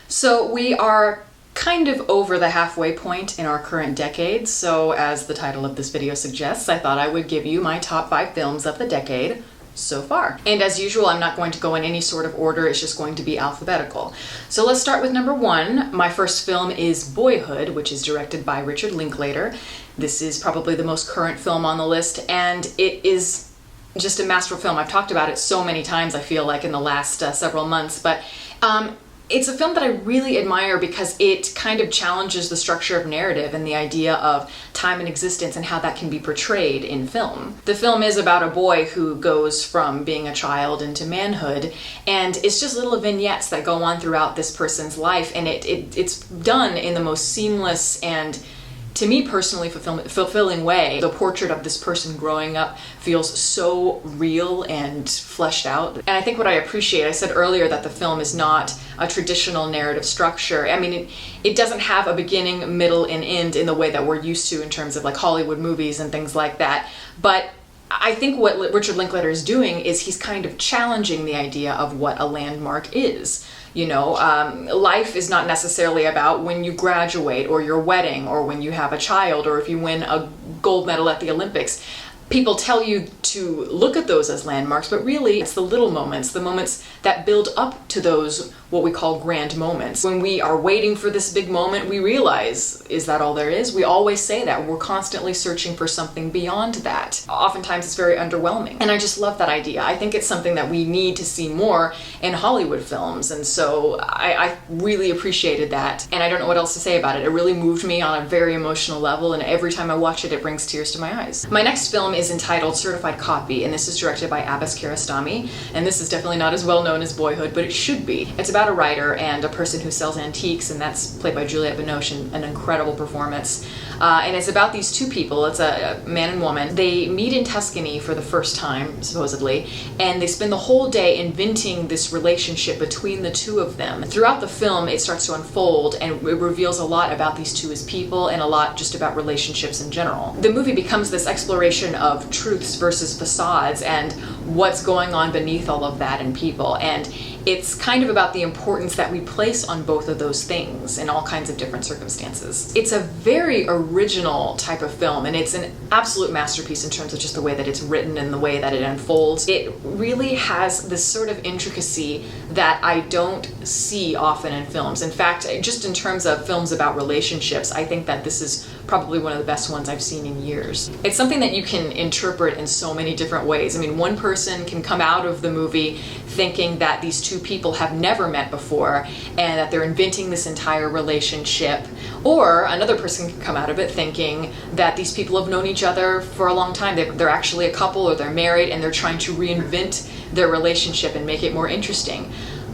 So we are kind of over the halfway point in our current decade, so as the title of this video suggests, I thought I would give you my top 5 films of the decade so far. And as usual, I'm not going to go in any sort of order, it's just going to be alphabetical. So let's start with number 1. My first film is Boyhood, which is directed by Richard Linklater. This is probably the most current film on the list, and it is just a masterful film. I've talked about it so many times, I feel like, in the last several months, but it's a film that I really admire because it kind of challenges the structure of narrative and the idea of time and existence and how that can be portrayed in film. The film is about a boy who goes from being a child into manhood, and it's just little vignettes that go on throughout this person's life, and it's done in the most seamless and, to me personally, fulfilling way. The portrait of this person growing up feels so real and fleshed out. And I think what I appreciate, I said earlier that the film is not a traditional narrative structure. I mean, it doesn't have a beginning, middle, and end in the way that we're used to in terms of like Hollywood movies and things like that. But I think what Richard Linklater is doing is he's kind of challenging the idea of what a landmark is. You know, life is not necessarily about when you graduate or your wedding or when you have a child or if you win a gold medal at the Olympics. People tell you to look at those as landmarks, but really it's the little moments, the moments that build up to those, what we call grand moments. When we are waiting for this big moment, we realize, is that all there is? We always say that. We're constantly searching for something beyond that. Oftentimes it's very underwhelming. And I just love that idea. I think it's something that we need to see more in Hollywood films. And so I really appreciated that. And I don't know what else to say about it. It really moved me on a very emotional level. And every time I watch it, it brings tears to my eyes. My next film is entitled Certified Copy, and this is directed by Abbas Kiarostami, and this is definitely not as well known as Boyhood, but it should be. It's about a writer and a person who sells antiques, and that's played by Juliette Binoche, an incredible performance. And it's about these two people, it's a man and woman. They meet in Tuscany for the first time, supposedly, and they spend the whole day inventing this relationship between the two of them. Throughout the film, it starts to unfold, and it reveals a lot about these two as people and a lot just about relationships in general. The movie becomes this exploration of truths versus facades and what's going on beneath all of that in people, and it's kind of about the importance that we place on both of those things in all kinds of different circumstances. It's a very original type of film, and it's an absolute masterpiece in terms of just the way that it's written and the way that it unfolds. It really has this sort of intricacy that I don't see often in films. In fact, just in terms of films about relationships, I think that this is probably one of the best ones I've seen in years. It's something that you can interpret in so many different ways. I mean, one person can come out of the movie thinking that these two people have never met before and that they're inventing this entire relationship, or another person can come out of it thinking that these people have known each other for a long time. They're actually a couple or they're married and they're trying to reinvent their relationship and make it more interesting.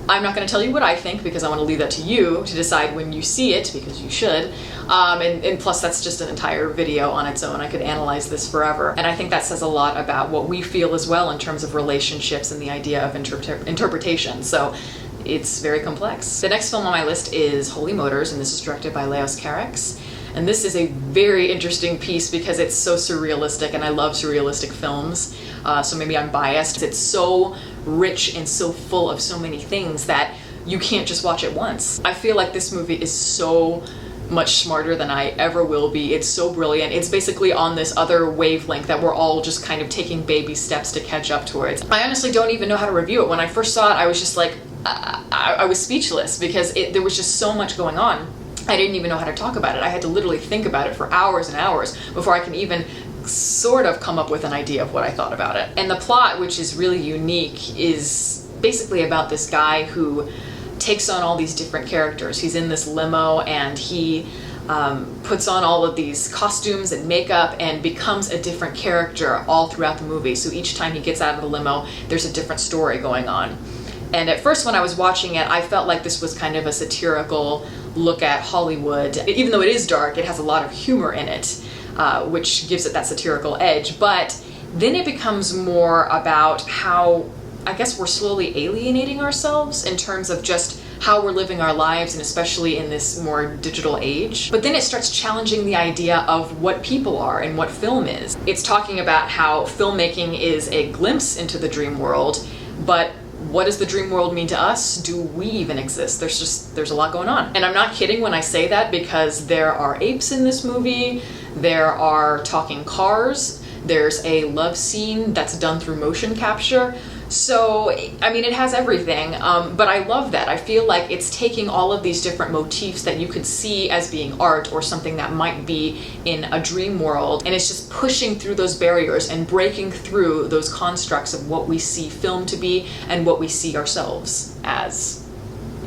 I'm not going to tell you what I think because I want to leave that to you to decide when you see it, because you should. And plus that's just an entire video on its own. I could analyze this forever. And I think that says a lot about what we feel as well in terms of relationships and the idea of interpretation. So it's very complex. The next film on my list is Holy Motors, and this is directed by Carax. And this is a very interesting piece because it's so surrealistic, and I love surrealistic films. So maybe I'm biased. It's so rich and so full of so many things that you can't just watch it once. I feel like this movie is so much smarter than I ever will be. It's so brilliant. It's basically on this other wavelength that we're all just kind of taking baby steps to catch up towards. I honestly don't even know how to review it. When I first saw it, I was just like, I was speechless because there was just so much going on. I didn't even know how to talk about it. I had to literally think about it for hours and hours before I can even sort of come up with an idea of what I thought about it. And the plot, which is really unique, is basically about this guy who takes on all these different characters. He's in this limo and he puts on all of these costumes and makeup and becomes a different character all throughout the movie. So each time he gets out of the limo, there's a different story going on. And at first when I was watching it, I felt like this was kind of a satirical look at Hollywood. Even though it is dark, it has a lot of humor in it, which gives it that satirical edge. But then it becomes more about how, I guess, we're slowly alienating ourselves in terms of just how we're living our lives, and especially in this more digital age. But then it starts challenging the idea of what people are and what film is. It's talking about how filmmaking is a glimpse into the dream world, but what does the dream world mean to us? Do we even exist? There's a lot going on. And I'm not kidding when I say that, because there are apes in this movie, there are talking cars, there's a love scene that's done through motion capture. So, I mean, it has everything, but I love that. I feel like it's taking all of these different motifs that you could see as being art or something that might be in a dream world, and it's just pushing through those barriers and breaking through those constructs of what we see film to be and what we see ourselves as,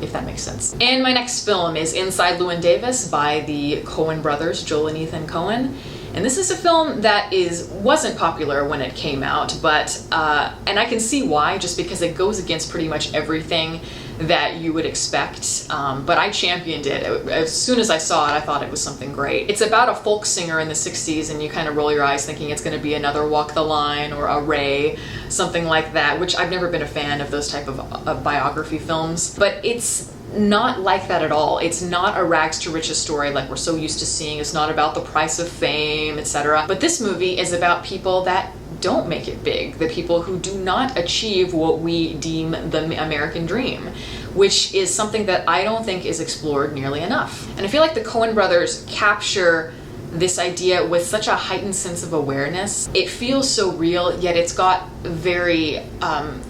if that makes sense. And my next film is Inside Llewyn Davis by the Coen brothers, Joel and Ethan Coen. And this is a film that wasn't popular when it came out, but, and I can see why, just because it goes against pretty much everything that you would expect, but I championed it. As soon as I saw it, I thought it was something great. It's about a folk singer in the 60s, and you kind of roll your eyes thinking it's going to be another Walk the Line or a Ray, something like that, which I've never been a fan of those type of biography films, but it's not like that at all. It's not a rags to riches story like we're so used to seeing. It's not about the price of fame, etc. But this movie is about people that don't make it big, the people who do not achieve what we deem the American dream, which is something that I don't think is explored nearly enough. And I feel like the Coen brothers capture this idea with such a heightened sense of awareness. It feels so real, yet it's got very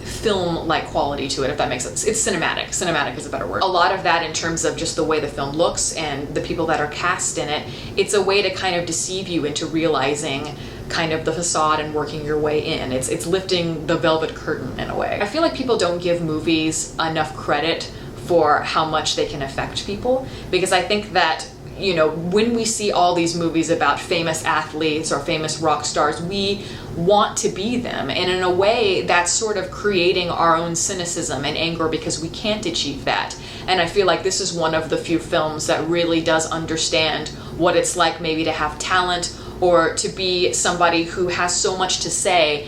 film-like quality to it, if that makes sense. It's cinematic. Cinematic is a better word. A lot of that in terms of just the way the film looks and the people that are cast in it, it's a way to kind of deceive you into realizing kind of the facade and working your way in. It's lifting the velvet curtain in a way. I feel like people don't give movies enough credit for how much they can affect people, because I think that, you know, when we see all these movies about famous athletes or famous rock stars, we want to be them. And in a way, that's sort of creating our own cynicism and anger because we can't achieve that. And I feel like this is one of the few films that really does understand what it's like maybe to have talent or to be somebody who has so much to say,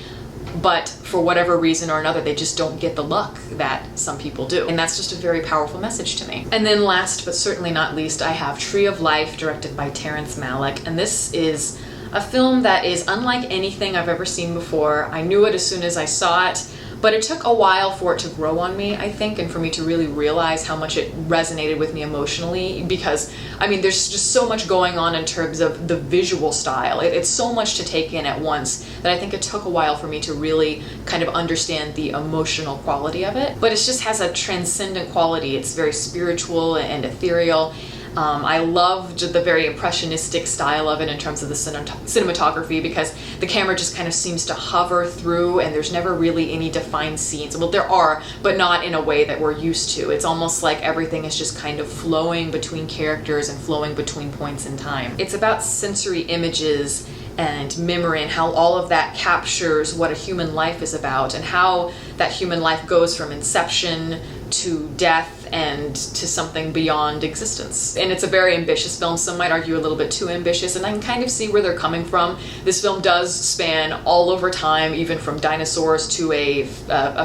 but for whatever reason or another, they just don't get the luck that some people do. And that's just a very powerful message to me. And then last, but certainly not least, I have Tree of Life, directed by Terrence Malick. And this is a film that is unlike anything I've ever seen before. I knew it as soon as I saw it, but it took a while for it to grow on me, I think, and for me to really realize how much it resonated with me emotionally, because, I mean, there's just so much going on in terms of the visual style. It's so much to take in at once that I think it took a while for me to really kind of understand the emotional quality of it. But it just has a transcendent quality. It's very spiritual and ethereal. I loved the very impressionistic style of it in terms of the cinematography, because the camera just kind of seems to hover through and there's never really any defined scenes. Well, there are, but not in a way that we're used to. It's almost like everything is just kind of flowing between characters and flowing between points in time. It's about sensory images and memory and how all of that captures what a human life is about and how that human life goes from inception to death and to something beyond existence. And it's a very ambitious film. Some might argue a little bit too ambitious, and I can kind of see where they're coming from. This film does span all over time, even from dinosaurs to a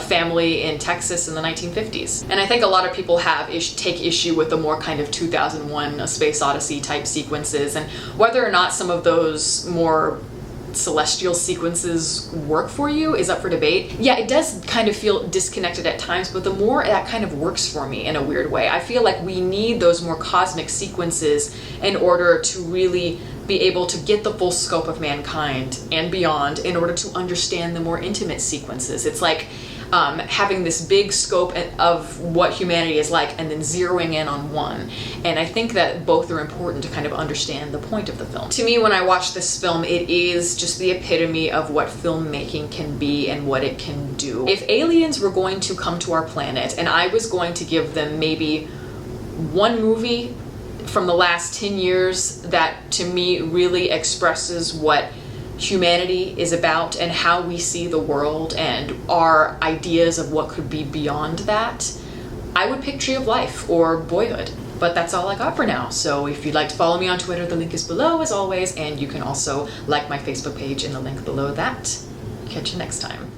family in Texas in the 1950s. And I think a lot of people take issue with the more kind of 2001 A Space Odyssey type sequences, and whether or not some of those more celestial sequences work for you is up for debate. Yeah, it does kind of feel disconnected at times, but the more that kind of works for me in a weird way. I feel like we need those more cosmic sequences in order to really be able to get the full scope of mankind and beyond in order to understand the more intimate sequences. It's like having this big scope of what humanity is like and then zeroing in on one. And I think that both are important to kind of understand the point of the film. To me, when I watch this film, it is just the epitome of what filmmaking can be and what it can do. If aliens were going to come to our planet and I was going to give them maybe one movie from the last 10 years that to me really expresses what humanity is about and how we see the world and our ideas of what could be beyond that, I would pick Tree of Life or Boyhood. But that's all I got for now. So if you'd like to follow me on Twitter, the link is below as always, and you can also like my Facebook page in the link below that. Catch you next time.